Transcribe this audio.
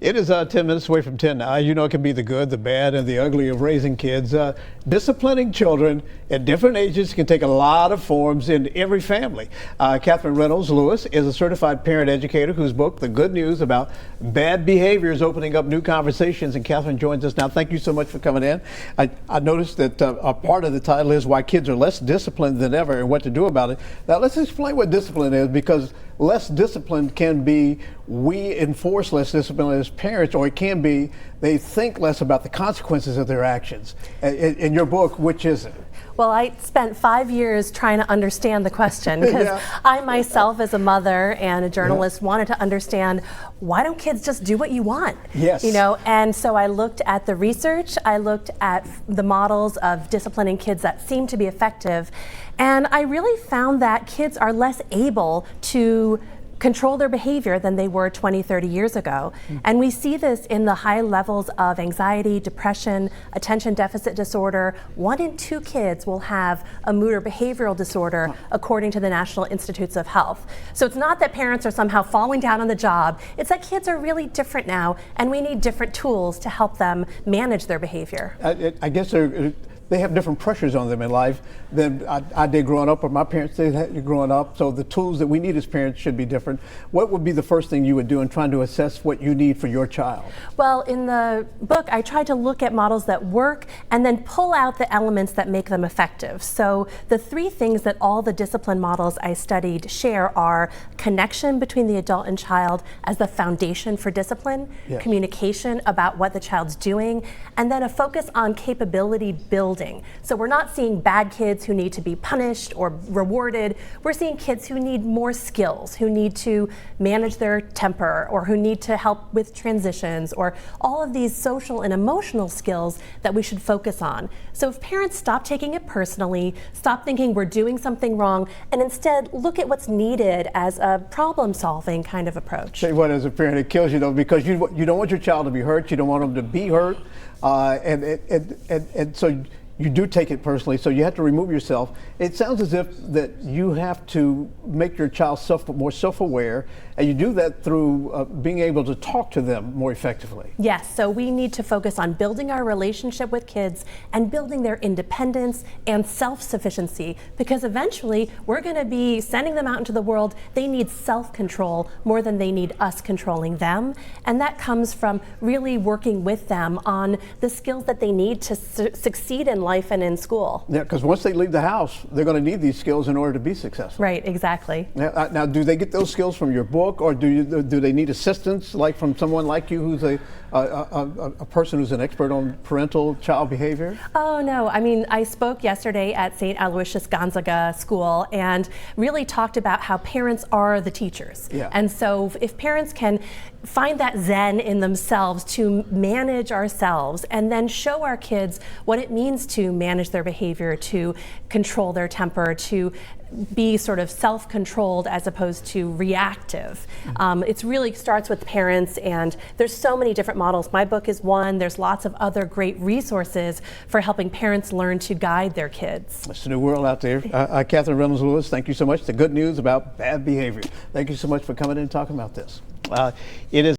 It is 10 minutes away from 10 now. You know, it can be the good, the bad, and the ugly of raising kids. Disciplining children at different ages can take a lot of forms in every family. Katherine Reynolds Lewis is a certified parent educator whose book, The Good News About Bad Behavior, is opening up new conversations. And Katherine joins us now. Thank you so much for coming in. I noticed that a part of the title is Why Kids Are Less Disciplined Than Ever and What to Do About it. Now, let's explain what discipline is, because less discipline can be we enforce less discipline as parents, or it can be they think less about the consequences of their actions. In your book, which is it? Well, I spent 5 years trying to understand the question, because I myself, as a mother and a journalist, wanted to understand, why don't kids just do what you want? Yes. You know, and so I looked at the research, I looked at the models of disciplining kids that seemed to be effective, and I really found that kids are less able to control their behavior than they were 20, 30 years ago. And we see this in the high levels of anxiety, depression, attention deficit disorder. 1 in 2 kids will have a mood or behavioral disorder, according to the National Institutes of Health. So it's not that parents are somehow falling down on the job, it's that kids are really different now, and we need different tools to help them manage their behavior. I guess they have different pressures on them in life than I did growing up, or my parents did growing up. So the tools that we need as parents should be different. What would be the first thing you would do in trying to assess what you need for your child? Well, in the book, I tried to look at models that work and then pull out the elements that make them effective. So the 3 things that all the discipline models I studied share are connection between the adult and child as the foundation for discipline, communication about what the child's doing, and then a focus on capability building. So we're not seeing bad kids who need to be punished or rewarded. We're seeing kids who need more skills, who need to manage their temper, or who need to help with transitions, or all of these social and emotional skills that we should focus on. So if parents stop taking it personally, stop thinking we're doing something wrong, and instead look at what's needed as a problem-solving kind of approach. Say what, as a parent, it kills you though, because you don't want your child to be hurt. You don't want them to be hurt, and so you do take it personally, so you have to remove yourself. It sounds as if that you have to make your child more self-aware, and you do that through being able to talk to them more effectively. Yes, so we need to focus on building our relationship with kids and building their independence and self-sufficiency, because eventually we're going to be sending them out into the world. They need self-control more than they need us controlling them, and that comes from really working with them on the skills that they need to succeed in life and in school. Yeah, because once they leave the house, they're going to need these skills in order to be successful. Right, exactly. Now, do they get those skills from your book, or do they need assistance, like from someone like you, who's a person who's an expert on parental child behavior? Oh no, I mean, I spoke yesterday at St. Aloysius Gonzaga School and really talked about how parents are the teachers. Yeah. And so if parents can find that zen in themselves to manage ourselves, and then show our kids what it means to manage their behavior, to control their temper, to be sort of self-controlled as opposed to reactive. It really starts with parents, and there's so many different models. My book is one. There's lots of other great resources for helping parents learn to guide their kids. It's a new world out there. Katherine Reynolds Lewis, thank you so much. The good news about bad behavior. Thank you so much for coming in and talking about this. It is